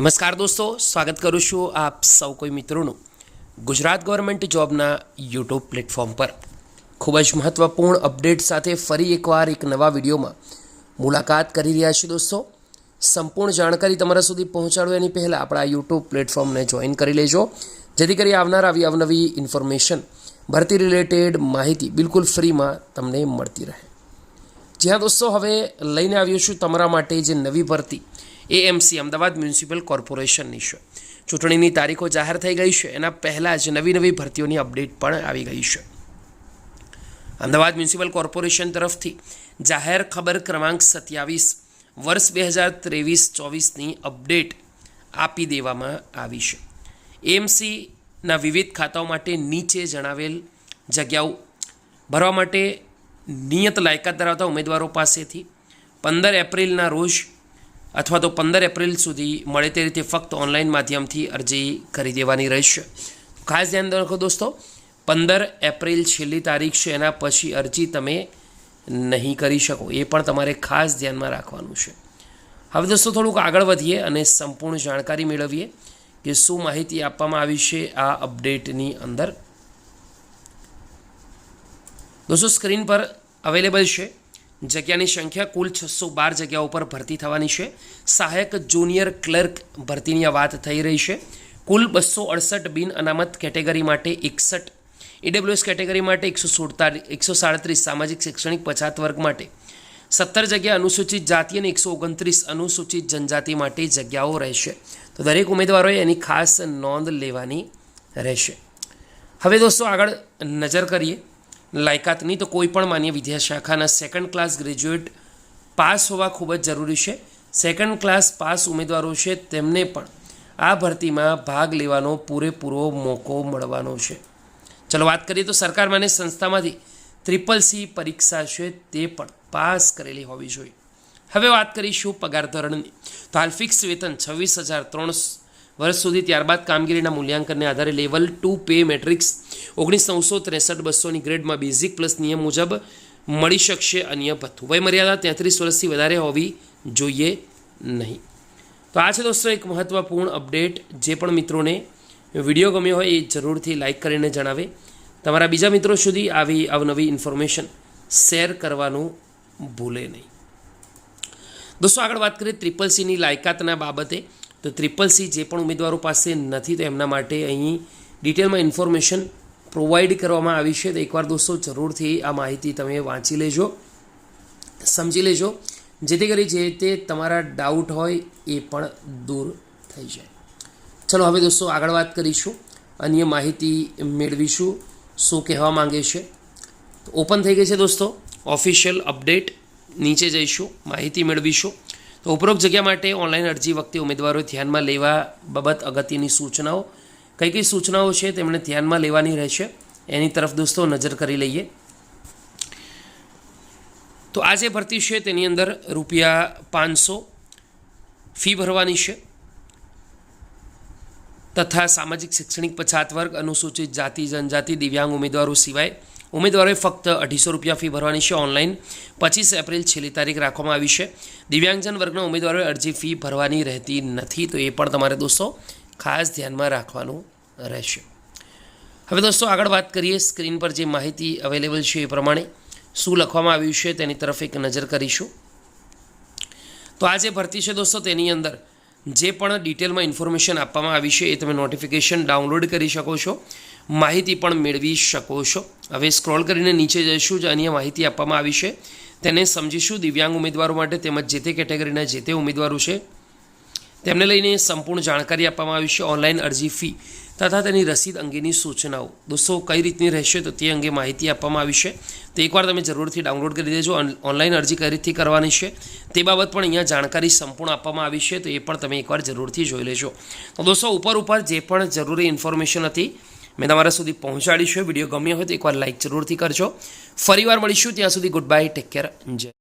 નમસ્કાર દોસ્તો, સ્વાગત કરું છું આપ સૌ કોઈ મિત્રોનું ગુજરાત ગવર્મેન્ટ જોબના યુટ્યુબ પ્લેટફોર્મ પર। ખૂબ જ મહત્ત્વપૂર્ણ અપડેટ સાથે ફરી એકવાર એક નવા વિડીયોમાં મુલાકાત કરી રહ્યા છીએ દોસ્તો। સંપૂર્ણ જાણકારી તમારા સુધી પહોંચાડવા એની પહેલાં આપણા યુટ્યુબ પ્લેટફોર્મને જોઈન કરી લેજો, જેથી કરી આવનાર આવી અવનવી ઇન્ફોર્મેશન, ભરતી રિલેટેડ માહિતી બિલકુલ ફ્રીમાં તમને મળતી રહે। જ્યાં દોસ્તો હવે લઈને આવ્યો છું તમારા માટે જે નવી ભરતી એએમસી અમદાવાદ મ્યુનિસિપલ કોર્પોરેશનની છે। ચૂંટણીની તારીખો જાહેર થઈ ગઈ છે, એના પહેલાં જ નવી ભરતીઓની અપડેટ પણ આવી ગઈ છે। અમદાવાદ મ્યુનિસિપલ કોર્પોરેશન તરફથી જાહેર ખબર ક્રમાંક 27 વર્ષ 2023-24ની અપડેટ આપી દેવામાં આવી છે। એએમસીના વિવિધ ખાતાઓ માટે નીચે જણાવેલ જગ્યાઓ ભરવા માટે નિયત લાયકાત ધરાવતા ઉમેદવારો પાસેથી 15 એપ્રિલના રોજ અથવા તો 15 એપ્રિલ સુધી મળે તે રીતે ફક્ત ઓનલાઈન માધ્યમથી અરજી કરી દેવાની રહેશે। ખાસ ધ્યાન રાખો દોસ્તો, 15 એપ્રિલ છેલ્લી તારીખ છે, એના પછી અરજી તમે નહીં કરી શકો, એ પણ તમારે ખાસ ધ્યાનમાં રાખવાનું છે। હવે દોસ્તો થોડુંક આગળ વધીએ અને સંપૂર્ણ જાણકારી મેળવીએ કે શું માહિતી આપવામાં આવી છે આ અપડેટની અંદર। દોસ્તો સ્ક્રીન પર અવેલેબલ છે જગ્યાની સંખ્યા કુલ 612 જગ્યાઓ પર ભરતી થવાની છે। સહાયક જુનિયર ક્લર્ક ભરતીની વાત થઈ રહી છે। કુલ 268 બિન અનામત કેટેગરી માટે 61, ઈડબ્લ્યુએસ કેટેગરી માટે 137, સામાજિક શૈક્ષણિક પછાત વર્ગ માટે 17 જગ્યા, અનુસૂચિત જાતિ અને 129 અનુસૂચિત જનજાતિ માટે જગ્યાઓ રહેશે। તો દરેક ઉમેદવારોએ એની ખાસ નોંધ લેવાની રહેશે। હવે દોસ્તો આગળ નજર કરીએ લાયકાતની, તો કોઈ પણ માન્ય વિદ્યાશાખાના સેકન્ડ ક્લાસ ગ્રેજ્યુએટ પાસ હોવા ખૂબ જ જરૂરી છે। સેકન્ડ ક્લાસ પાસ ઉમેદવારો છે તેમને પણ આ ભરતીમાં ભાગ લેવાનો પૂરેપૂરો મોકો મળવાનો છે। ચલો વાત કરીએ તો સરકાર માન્ય સંસ્થામાંથી CCC પરીક્ષા છે તે પણ પાસ કરેલી હોવી જોઈએ। હવે વાત કરીશું પગાર ધોરણની, તો હાલ ફિક્સ વેતન 26,003 વર્ષ સુધી, ત્યારબાદ કામગીરીના મૂલ્યાંકનને આધારે લેવલ 2 પે મેટ્રિક્સ 19,963-200ની ગ્રેડમાં બેઝિક પ્લસ નિયમ મુજબ મળી શકશે। અન્ય ભથ્થું વયમર્યાદા 33 વર્ષથી વધારે હોવી જોઈએ નહીં। તો આ છે દોસ્તો એક મહત્ત્વપૂર્ણ અપડેટ। જે પણ મિત્રોને વિડીયો ગમ્યો હોય એ જરૂરથી લાઇક કરીને જણાવે, તમારા બીજા મિત્રો સુધી આવી અવનવી ઇન્ફોર્મેશન શેર કરવાનું ભૂલે નહીં। દોસ્તો આગળ વાત કરીએ CCCની લાયકાતના બાબતે, તો CCC જે પણ ઉમેદવારો પાસે નથી તો એમના માટે અહીં ડિટેલમાં ઇન્ફોર્મેશન પ્રોવાઈડ કરવામાં આવી છે। તો એકવાર દોસ્તો જરૂરથી આ માહિતી તમે વાંચી લેજો, સમજી લેજો, જેથી કરી જે તે તમારા ડાઉટ હોય એ પણ દૂર થઈ જાય। ચલો હવે દોસ્તો આગળ વાત કરીશું, અન્ય માહિતી મેળવીશું શું કહેવા માંગે છે। તો ઓપન થઈ ગઈ છે દોસ્તો ઓફિશિયલ અપડેટ, નીચે જઈશું, માહિતી મેળવીશું। તો ઉપરોક્ત જગ્યા માટે ઓનલાઈન અરજી વખતે ઉમેદવારોએ ધ્યાનમાં લેવા બાબત અગત્યની સૂચનાઓ, કઈ સૂચનાઓ છે તેમણે ધ્યાનમાં લેવાની રહેશે એની તરફ દોસ્તો નજર કરી લઈએ। તો આ જે ભરતી છે તેની અંદર ₹500 ફી ભરવાની છે, તથા સામાજિક શૈક્ષણિક પછાત વર્ગ, અનુસૂચિત જાતિ જનજાતિ, દિવ્યાંગ ઉમેદવારો સિવાય ઉમેદવારોએ ફક્ત ₹250 ફી ભરવાની છે। ઓનલાઈન 25 એપ્રિલ છેલ્લી તારીખ રાખવામાં આવી છે। દિવ્યાંગજન વર્ગના ઉમેદવારોએ અરજી ફી ભરવાની રહેતી નથી, તો એ પણ તમારે દોસ્તો ખાસ ધ્યાનમાં રાખવાનું રહેશે। હવે દોસ્તો આગળ વાત કરીએ, સ્ક્રીન પર જે માહિતી અવેલેબલ છે એ પ્રમાણે શું લખવામાં આવ્યું છે તેની તરફ એક નજર કરીશું। તો આ જે ભરતી છે દોસ્તો તેની અંદર જે પણ ડિટેલમાં ઇન્ફોર્મેશન આપવામાં આવી છે એ તમે નોટિફિકેશન ડાઉનલોડ કરી શકો છો, માહિતી પણ મેળવી શકો છો। હવે સ્ક્રોલ કરીને નીચે જઈશું, જે અન્ય માહિતી આપવામાં આવી છે તેને સમજીશું। દિવ્યાંગ ઉમેદવારો માટે તેમજ જે તે કેટેગરીના જે તે ઉમેદવારો છે તેમને લઈને સંપૂર્ણ જાણકારી આપવામાં આવી છે। ઓનલાઈન અરજી ફી તથા તેની રસીદ અંગેની સૂચનાઓ દોસ્તો કઈ રીતની રહેશે તો તે અંગે માહિતી આપવામાં આવી છે, તો એકવાર તમે જરૂરથી ડાઉનલોડ કરી દેજો। ઓનલાઈન અરજી કઈ રીતથી કરવાની છે તે બાબત પણ અહીંયા જાણકારી સંપૂર્ણ આપવામાં આવી છે, તો એ પણ તમે એકવાર જરૂરથી જોઈ લેજો। તો દોસ્તો ઉપર જે પણ જરૂરી ઇન્ફોર્મેશન હતી મેં તમારા સુધી પહોંચાડી છે। વિડીયો ગમ્યો હોય તો એકવાર લાઇક જરૂરથી કરજો। ફરીવાર મળીશું, ત્યાં સુધી ગુડ બાય, ટેક કેર, જય।